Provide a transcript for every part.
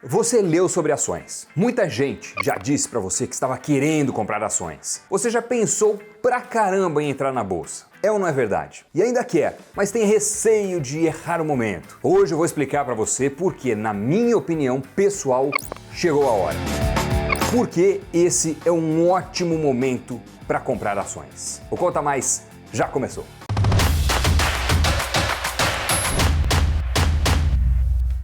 Você leu sobre ações. Muita gente já disse para você que estava querendo comprar ações. Você já pensou pra caramba em entrar na bolsa. É ou não é verdade? E ainda quer, mas tem receio de errar o momento. Hoje eu vou explicar para você porque, na minha opinião pessoal, chegou a hora. Porque esse é um ótimo momento para comprar ações. O Conta Mais já começou.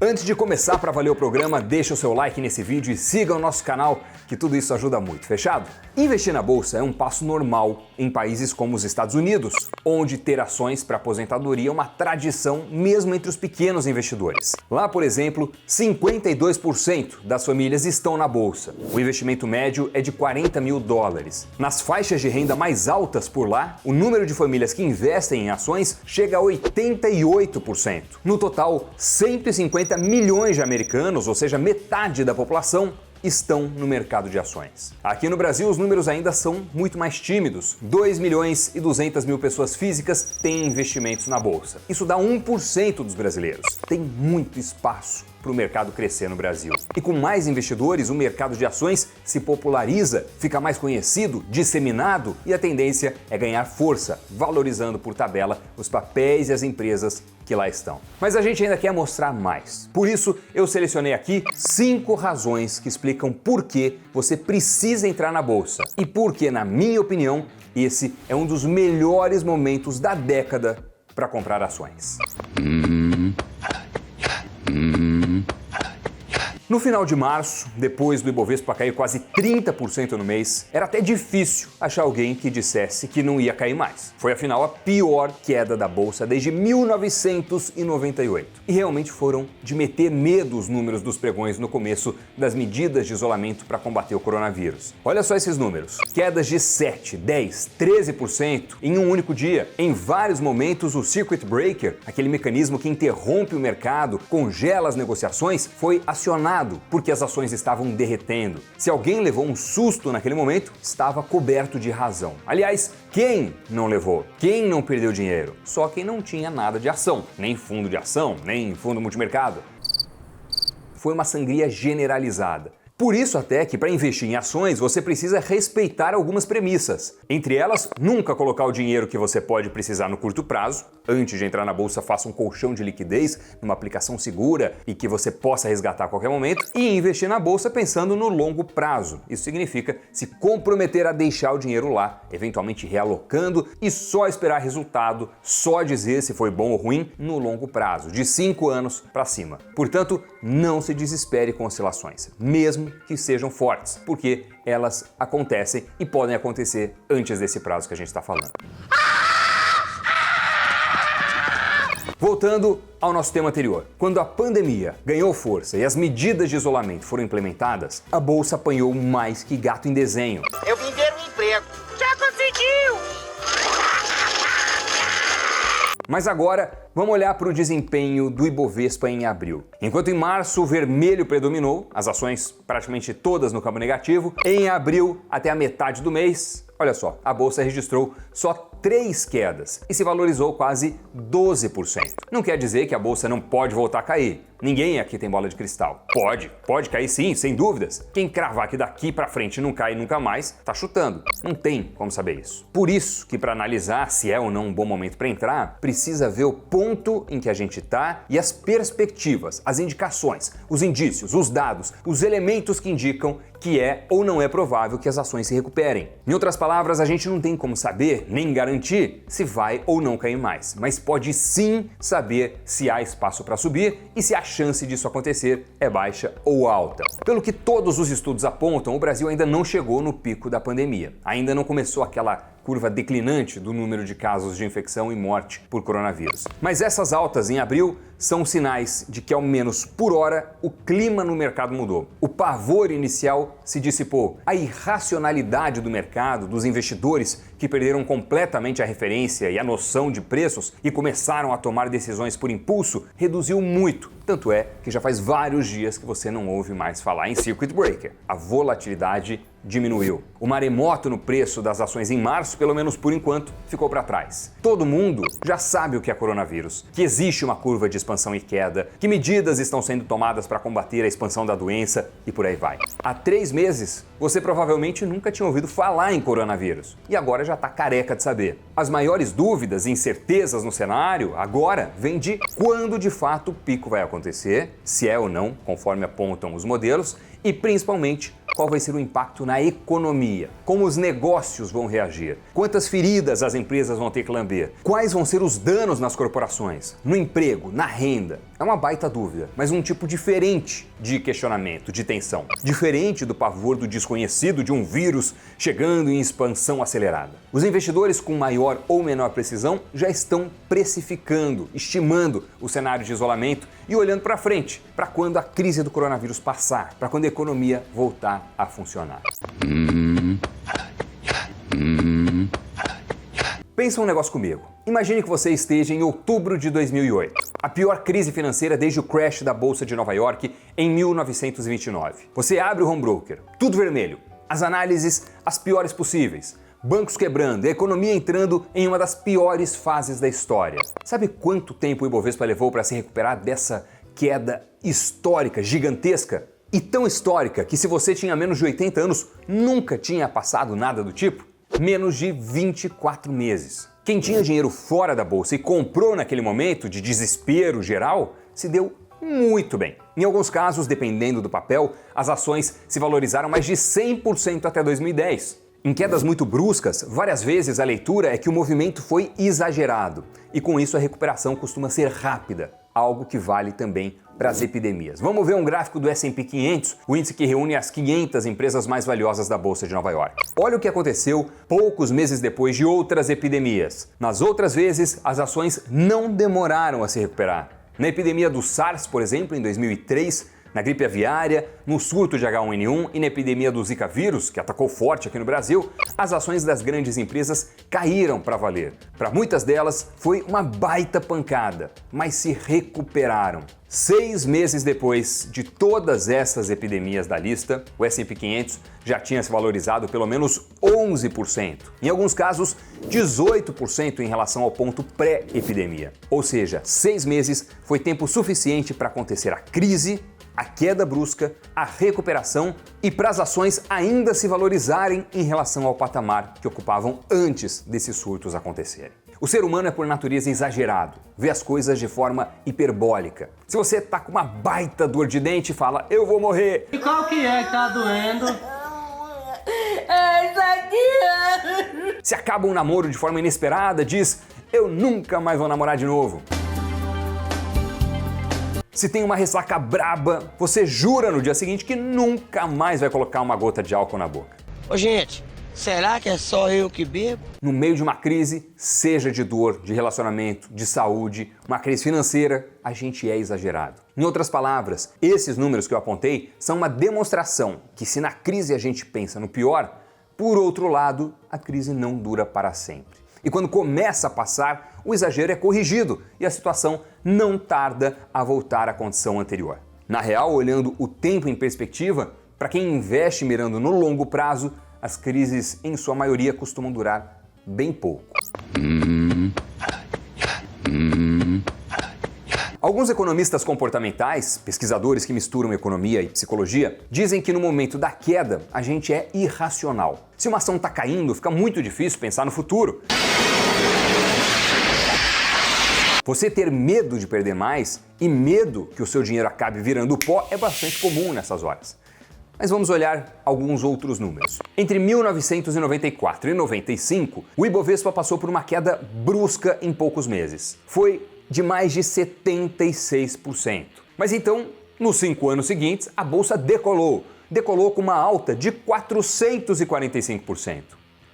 Antes de começar, para valer o programa, deixa o seu like nesse vídeo e siga o nosso canal, que tudo isso ajuda muito, fechado? Investir na bolsa é um passo normal em países como os Estados Unidos, onde ter ações para aposentadoria é uma tradição mesmo entre os pequenos investidores. Lá, por exemplo, 52% das famílias estão na bolsa. O investimento médio é de $40 mil. Nas faixas de renda mais altas por lá, o número de famílias que investem em ações chega a 88%. No total, 150 milhões de americanos, ou seja, metade da população, estão no mercado de ações. Aqui no Brasil, os números ainda são muito mais tímidos. 2 milhões e 200 mil pessoas físicas têm investimentos na bolsa. Isso dá 1% dos brasileiros. Tem muito espaço para o mercado crescer no Brasil. E com mais investidores, o mercado de ações se populariza, fica mais conhecido, disseminado e a tendência é ganhar força, valorizando por tabela os papéis e as empresas que lá estão. Mas a gente ainda quer mostrar mais. Por isso, eu selecionei aqui 5 razões que explicam por que você precisa entrar na bolsa e por que, na minha opinião, esse é um dos melhores momentos da década para comprar ações. No final de março, depois do Ibovespa cair quase 30% no mês, era até difícil achar alguém que dissesse que não ia cair mais. Foi, afinal, a pior queda da bolsa desde 1998. E realmente foram de meter medo os números dos pregões no começo das medidas de isolamento para combater o coronavírus. Olha só esses números. Quedas de 7, 10, 13% em um único dia. Em vários momentos, o circuit breaker, aquele mecanismo que interrompe o mercado, congela as negociações, foi acionado porque as ações estavam derretendo. Se alguém levou um susto naquele momento, estava coberto de razão. Aliás, quem não levou? Quem não perdeu dinheiro? Só quem não tinha nada de ação, nem fundo de ação, nem fundo multimercado. Foi uma sangria generalizada. Por isso até que para investir em ações você precisa respeitar algumas premissas. Entre elas, nunca colocar o dinheiro que você pode precisar no curto prazo. Antes de entrar na bolsa, faça um colchão de liquidez numa aplicação segura e que você possa resgatar a qualquer momento. E investir na bolsa pensando no longo prazo. Isso significa se comprometer a deixar o dinheiro lá, eventualmente realocando e só esperar resultado, só dizer se foi bom ou ruim no longo prazo, de 5 anos para cima. Portanto, não se desespere com oscilações, mesmo que sejam fortes, porque elas acontecem e podem acontecer antes desse prazo que a gente está falando. Voltando ao nosso tema anterior, quando a pandemia ganhou força e as medidas de isolamento foram implementadas, a bolsa apanhou mais que gato em desenho. Eu vim ver um emprego. Já conseguiu! Mas agora, vamos olhar para o desempenho do Ibovespa em abril. Enquanto em março o vermelho predominou, as ações praticamente todas no campo negativo, em abril, até a metade do mês, olha só, a bolsa registrou só 3 quedas e se valorizou quase 12%. Não quer dizer que a bolsa não pode voltar a cair. Ninguém aqui tem bola de cristal. Pode cair sim, sem dúvidas. Quem cravar que daqui pra frente não cai nunca mais, tá chutando. Não tem como saber isso. Por isso que para analisar se é ou não um bom momento para entrar, precisa ver o ponto em que a gente tá e as perspectivas, as indicações, os indícios, os dados, os elementos que indicam que é ou não é provável que as ações se recuperem. Em outras palavras, a gente não tem como saber, nem garantir, se vai ou não cair mais, mas pode sim saber se há espaço para subir e se a chance disso acontecer é baixa ou alta. Pelo que todos os estudos apontam, o Brasil ainda não chegou no pico da pandemia. Ainda não começou aquela curva declinante do número de casos de infecção e morte por coronavírus. Mas essas altas em abril são sinais de que, ao menos por hora, o clima no mercado mudou. O pavor inicial se dissipou. A irracionalidade do mercado, dos investidores que perderam completamente a referência e a noção de preços e começaram a tomar decisões por impulso, reduziu muito, Tanto é que já faz vários dias que você não ouve mais falar em circuit breaker. A volatilidade diminuiu. O maremoto no preço das ações em março, pelo menos por enquanto, ficou para trás. Todo mundo já sabe o que é coronavírus, que existe uma curva de expansão e queda, que medidas estão sendo tomadas para combater a expansão da doença e por aí vai. Há 3 meses, você provavelmente nunca tinha ouvido falar em coronavírus e agora já está careca de saber. As maiores dúvidas e incertezas no cenário agora vêm de quando de fato o pico vai acontecer, se é ou não, conforme apontam os modelos, e principalmente qual vai ser o impacto na economia, como os negócios vão reagir, quantas feridas as empresas vão ter que lamber, quais vão ser os danos nas corporações, no emprego, na renda. É uma baita dúvida, mas um tipo diferente de questionamento, de tensão. Diferente do pavor do desconhecido de um vírus chegando em expansão acelerada. Os investidores com maior ou menor precisão já estão precificando, estimando o cenário de isolamento e olhando para frente, para quando a crise do coronavírus passar, para quando a economia voltar a funcionar. Pensa um negócio comigo. Imagine que você esteja em outubro de 2008, a pior crise financeira desde o crash da Bolsa de Nova York em 1929. Você abre o home broker, tudo vermelho, as análises as piores possíveis, bancos quebrando, a economia entrando em uma das piores fases da história. Sabe quanto tempo o Ibovespa levou para se recuperar dessa queda histórica, gigantesca? E tão histórica que se você tinha menos de 80 anos, nunca tinha passado nada do tipo? Menos de 24 meses. Quem tinha dinheiro fora da bolsa e comprou naquele momento de desespero geral, se deu muito bem. Em alguns casos, dependendo do papel, as ações se valorizaram mais de 100% até 2010. Em quedas muito bruscas, várias vezes a leitura é que o movimento foi exagerado e com isso a recuperação costuma ser rápida, algo que vale também para as epidemias. Vamos ver um gráfico do S&P 500, o índice que reúne as 500 empresas mais valiosas da Bolsa de Nova York. Olha o que aconteceu poucos meses depois de outras epidemias. Nas outras vezes, as ações não demoraram a se recuperar. Na epidemia do SARS, por exemplo, em 2003, na gripe aviária, no surto de H1N1 e na epidemia do Zika vírus, que atacou forte aqui no Brasil, as ações das grandes empresas caíram para valer. Para muitas delas, foi uma baita pancada, mas se recuperaram. 6 meses depois de todas essas epidemias da lista, o S&P 500 já tinha se valorizado pelo menos 11%. Em alguns casos, 18% em relação ao ponto pré-epidemia. Ou seja, 6 meses foi tempo suficiente para acontecer a crise, a queda brusca, a recuperação e para as ações ainda se valorizarem em relação ao patamar que ocupavam antes desses surtos acontecerem. O ser humano é por natureza exagerado, vê as coisas de forma hiperbólica. Se você tá com uma baita dor de dente, fala, eu vou morrer. E qual que é que tá doendo? Se acaba um namoro de forma inesperada, diz, eu nunca mais vou namorar de novo. Se tem uma ressaca braba, você jura no dia seguinte que nunca mais vai colocar uma gota de álcool na boca. Ô gente, será que é só eu que bebo? No meio de uma crise, seja de dor, de relacionamento, de saúde, uma crise financeira, a gente é exagerado. Em outras palavras, esses números que eu apontei são uma demonstração que se na crise a gente pensa no pior, por outro lado, a crise não dura para sempre. E quando começa a passar, o exagero é corrigido e a situação não tarda a voltar à condição anterior. Na real, olhando o tempo em perspectiva, para quem investe mirando no longo prazo, as crises, em sua maioria, costumam durar bem pouco. Alguns economistas comportamentais, pesquisadores que misturam economia e psicologia, dizem que no momento da queda a gente é irracional. Se uma ação está caindo, fica muito difícil pensar no futuro. Você ter medo de perder mais e medo que o seu dinheiro acabe virando pó é bastante comum nessas horas. Mas vamos olhar alguns outros números. Entre 1994 e 95, o Ibovespa passou por uma queda brusca em poucos meses. Foi de mais de 76%. Mas então, nos 5 anos seguintes, a bolsa decolou. Decolou com uma alta de 445%.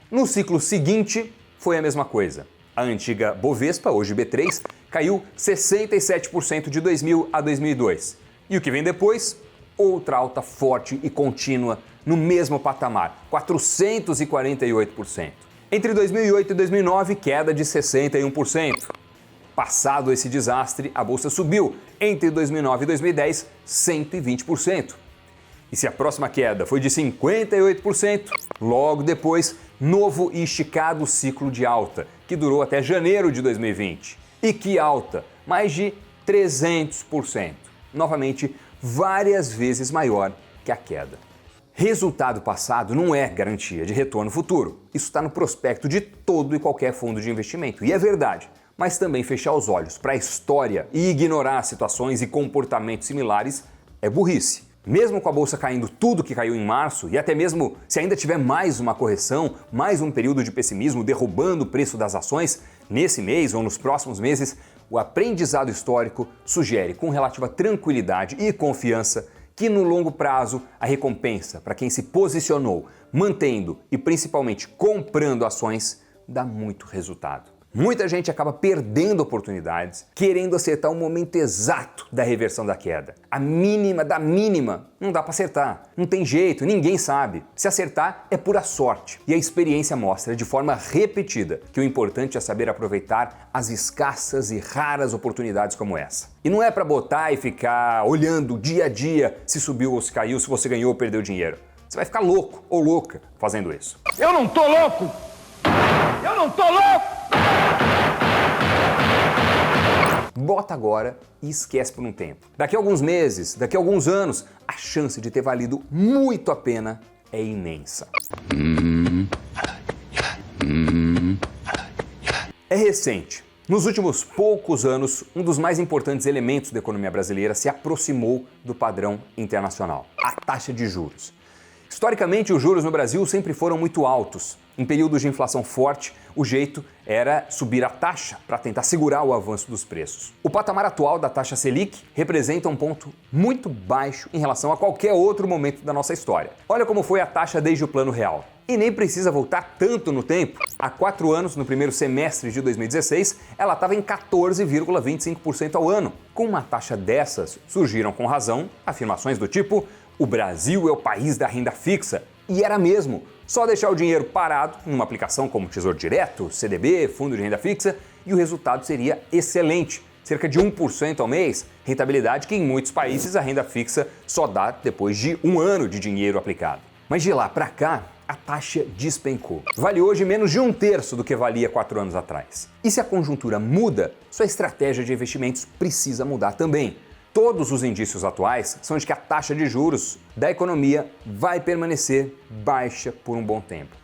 No ciclo seguinte, foi a mesma coisa. A antiga Bovespa, hoje B3, caiu 67% de 2000 a 2002. E o que vem depois? Outra alta forte e contínua no mesmo patamar, 448%. Entre 2008 e 2009, queda de 61%. Passado esse desastre, a bolsa subiu entre 2009 e 2010 120%. E se a próxima queda foi de 58%, logo depois, novo e esticado ciclo de alta, que durou até janeiro de 2020. E que alta? Mais de 300%. Novamente, várias vezes maior que a queda. Resultado passado não é garantia de retorno futuro. Isso está no prospecto de todo e qualquer fundo de investimento. E é verdade. Mas também fechar os olhos para a história e ignorar situações e comportamentos similares é burrice. Mesmo com a bolsa caindo tudo que caiu em março, e até mesmo se ainda tiver mais uma correção, mais um período de pessimismo derrubando o preço das ações, nesse mês ou nos próximos meses, o aprendizado histórico sugere com relativa tranquilidade e confiança que no longo prazo a recompensa para quem se posicionou, mantendo e principalmente comprando ações, dá muito resultado. Muita gente acaba perdendo oportunidades, querendo acertar o momento exato da reversão da queda. A mínima da mínima não dá para acertar. Não tem jeito, ninguém sabe. Se acertar é pura sorte. E a experiência mostra de forma repetida que o importante é saber aproveitar as escassas e raras oportunidades como essa. E não é para botar e ficar olhando dia a dia se subiu ou se caiu, se você ganhou ou perdeu dinheiro. Você vai ficar louco ou louca fazendo isso. Eu não tô louco! Eu não tô louco! Bota agora e esquece por um tempo. Daqui a alguns meses, daqui a alguns anos, a chance de ter valido muito a pena é imensa. É recente. Nos últimos poucos anos, um dos mais importantes elementos da economia brasileira se aproximou do padrão internacional: a taxa de juros. Historicamente, os juros no Brasil sempre foram muito altos. Em períodos de inflação forte, o jeito era subir a taxa para tentar segurar o avanço dos preços. O patamar atual da taxa Selic representa um ponto muito baixo em relação a qualquer outro momento da nossa história. Olha como foi a taxa desde o Plano Real. E nem precisa voltar tanto no tempo. Há 4 anos, no primeiro semestre de 2016, ela estava em 14,25% ao ano. Com uma taxa dessas, surgiram com razão afirmações do tipo: o Brasil é o país da renda fixa. E era mesmo. Só deixar o dinheiro parado numa aplicação como Tesouro Direto, CDB, Fundo de Renda Fixa, e o resultado seria excelente. Cerca de 1% ao mês, rentabilidade que em muitos países a renda fixa só dá depois de 1 ano de dinheiro aplicado. Mas de lá para cá, a taxa despencou. Vale hoje menos de 1/3 do que valia 4 anos atrás. E se a conjuntura muda, sua estratégia de investimentos precisa mudar também. Todos os indícios atuais são de que a taxa de juros da economia vai permanecer baixa por um bom tempo.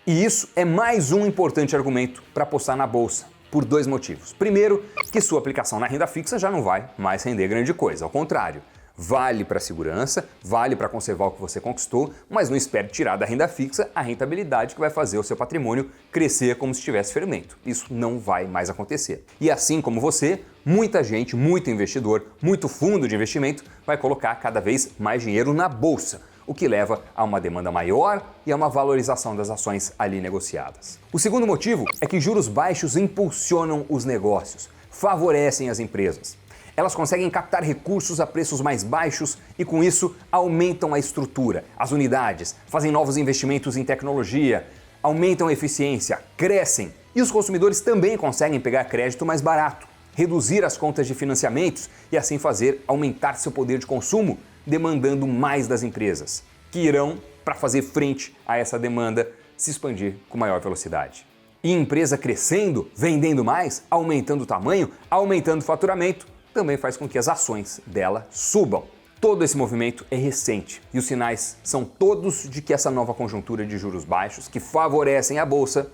E isso é mais um importante argumento para apostar na bolsa, por 2 motivos. Primeiro, que sua aplicação na renda fixa já não vai mais render grande coisa, ao contrário. Vale para segurança, vale para conservar o que você conquistou, mas não espere tirar da renda fixa a rentabilidade que vai fazer o seu patrimônio crescer como se estivesse fermento. Isso não vai mais acontecer. E assim como você, muita gente, muito investidor, muito fundo de investimento vai colocar cada vez mais dinheiro na bolsa, o que leva a uma demanda maior e a uma valorização das ações ali negociadas. O segundo motivo é que juros baixos impulsionam os negócios, favorecem as empresas. Elas conseguem captar recursos a preços mais baixos e, com isso, aumentam a estrutura, as unidades, fazem novos investimentos em tecnologia, aumentam a eficiência, crescem. E os consumidores também conseguem pegar crédito mais barato, reduzir as contas de financiamentos e assim fazer aumentar seu poder de consumo, demandando mais das empresas, que irão, para fazer frente a essa demanda, se expandir com maior velocidade. E empresa crescendo, vendendo mais, aumentando o tamanho, aumentando o faturamento, também faz com que as ações dela subam. Todo esse movimento é recente e os sinais são todos de que essa nova conjuntura de juros baixos que favorecem a bolsa,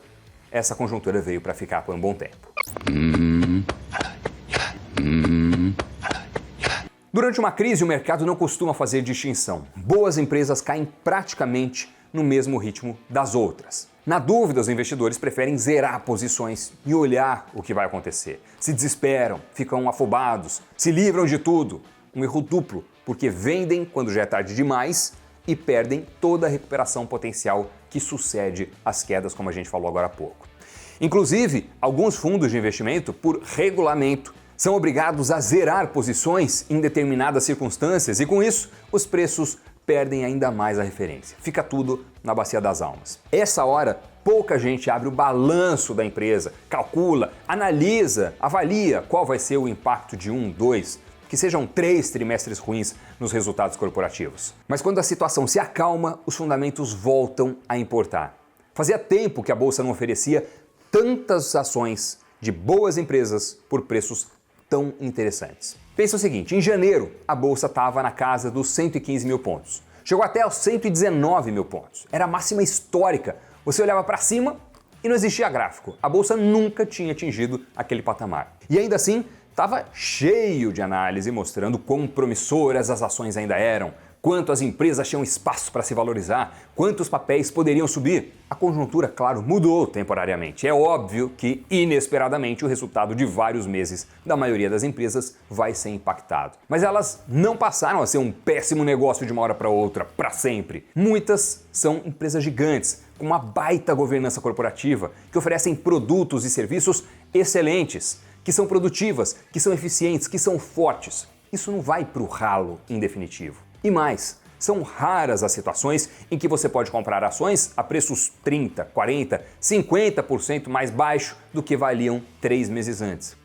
essa conjuntura veio para ficar por um bom tempo. Durante uma crise, o mercado não costuma fazer distinção. Boas empresas caem praticamente no mesmo ritmo das outras. Na dúvida, os investidores preferem zerar posições e olhar o que vai acontecer. Se desesperam, ficam afobados, se livram de tudo. Um erro duplo, porque vendem quando já é tarde demais e perdem toda a recuperação potencial que sucede às quedas, como a gente falou agora há pouco. Inclusive, alguns fundos de investimento, por regulamento, são obrigados a zerar posições em determinadas circunstâncias e, com isso, os preços perdem ainda mais a referência. Fica tudo na bacia das almas. Essa hora pouca gente abre o balanço da empresa, calcula, analisa, avalia qual vai ser o impacto de 1, 2, que sejam 3 trimestres ruins nos resultados corporativos. Mas quando a situação se acalma, os fundamentos voltam a importar. Fazia tempo que a bolsa não oferecia tantas ações de boas empresas por preços tão interessantes. Pensa o seguinte, em janeiro a bolsa estava na casa dos 115 mil pontos. Chegou até aos 119 mil pontos. Era a máxima histórica. Você olhava para cima e não existia gráfico. A bolsa nunca tinha atingido aquele patamar. E ainda assim, estava cheio de análise mostrando quão promissoras as ações ainda eram, quanto as empresas tinham espaço para se valorizar, quantos papéis poderiam subir. A conjuntura, claro, mudou temporariamente. É óbvio que, inesperadamente, o resultado de vários meses da maioria das empresas vai ser impactado. Mas elas não passaram a ser um péssimo negócio de uma hora para outra, para sempre. Muitas são empresas gigantes, com uma baita governança corporativa, que oferecem produtos e serviços excelentes, que são produtivas, que são eficientes, que são fortes. Isso não vai para o ralo em definitivo. E mais, são raras as situações em que você pode comprar ações a preços 30%, 40%, 50% mais baixo do que valiam 3 meses antes.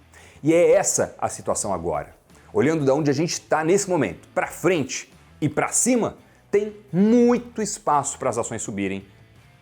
E é essa a situação agora. Olhando de onde a gente está nesse momento, para frente e para cima, tem muito espaço para as ações subirem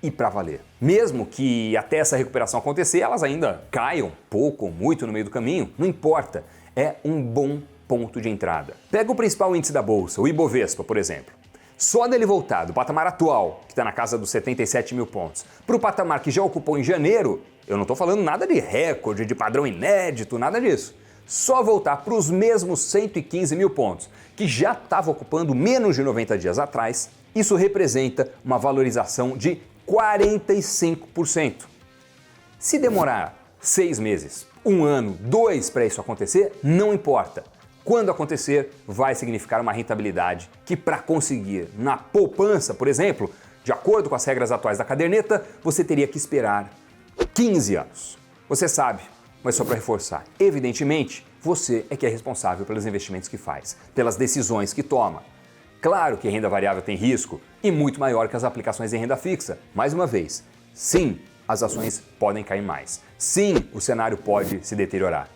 e para valer. Mesmo que até essa recuperação acontecer, elas ainda caiam pouco ou muito no meio do caminho, não importa, é um bom ponto de entrada. Pega o principal índice da bolsa, o Ibovespa, por exemplo. Só dele voltar do patamar atual, que está na casa dos 77 mil pontos, para o patamar que já ocupou em janeiro, eu não estou falando nada de recorde, de padrão inédito, nada disso. Só voltar para os mesmos 115 mil pontos, que já estava ocupando menos de 90 dias atrás, isso representa uma valorização de 45%. Se demorar 6 meses, 1 ano, 2 para isso acontecer, não importa. Quando acontecer, vai significar uma rentabilidade que, para conseguir na poupança, por exemplo, de acordo com as regras atuais da caderneta, você teria que esperar 15 anos. Você sabe, mas só para reforçar, evidentemente, você é que é responsável pelos investimentos que faz, pelas decisões que toma. Claro que renda variável tem risco e muito maior que as aplicações em renda fixa. Mais uma vez, sim, as ações podem cair mais. Sim, o cenário pode se deteriorar.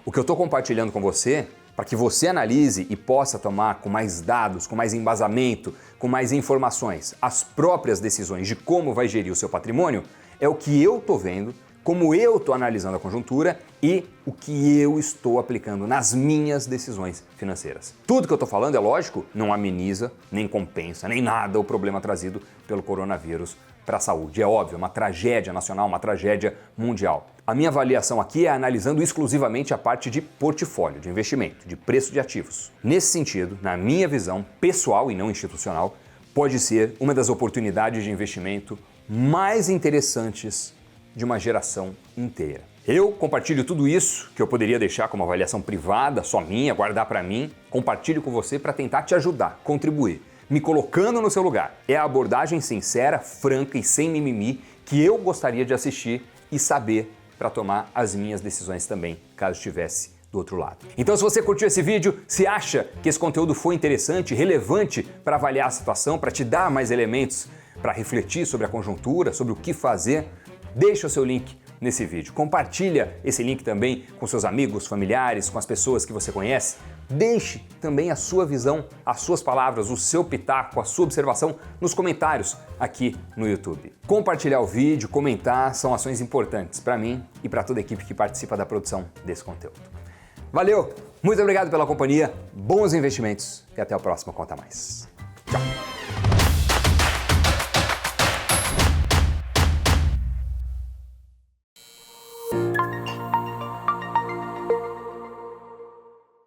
O que eu estou compartilhando com você, para que você analise e possa tomar com mais dados, com mais embasamento, com mais informações, as próprias decisões de como vai gerir o seu patrimônio, é o que eu estou vendo, como eu estou analisando a conjuntura e o que eu estou aplicando nas minhas decisões financeiras. Tudo que eu estou falando, é lógico, não ameniza, nem compensa, nem nada o problema trazido pelo coronavírus para a saúde. É óbvio, uma tragédia nacional, uma tragédia mundial. A minha avaliação aqui é analisando exclusivamente a parte de portfólio, de investimento, de preço de ativos. Nesse sentido, na minha visão pessoal e não institucional, pode ser uma das oportunidades de investimento mais interessantes de uma geração inteira. Eu compartilho tudo isso que eu poderia deixar como avaliação privada, só minha, guardar para mim, compartilho com você para tentar te ajudar, contribuir, me colocando no seu lugar. É a abordagem sincera, franca e sem mimimi que eu gostaria de assistir e saber para tomar as minhas decisões também, caso estivesse do outro lado. Então, se você curtiu esse vídeo, se acha que esse conteúdo foi interessante, relevante para avaliar a situação, para te dar mais elementos para refletir sobre a conjuntura, sobre o que fazer, deixa o seu link nesse vídeo. Compartilha esse link também com seus amigos, familiares, com as pessoas que você conhece. Deixe também a sua visão, as suas palavras, o seu pitaco, a sua observação nos comentários aqui no YouTube. Compartilhar o vídeo, comentar, são ações importantes para mim e para toda a equipe que participa da produção desse conteúdo. Valeu, muito obrigado pela companhia, bons investimentos e até o próximo Conta Mais. Tchau!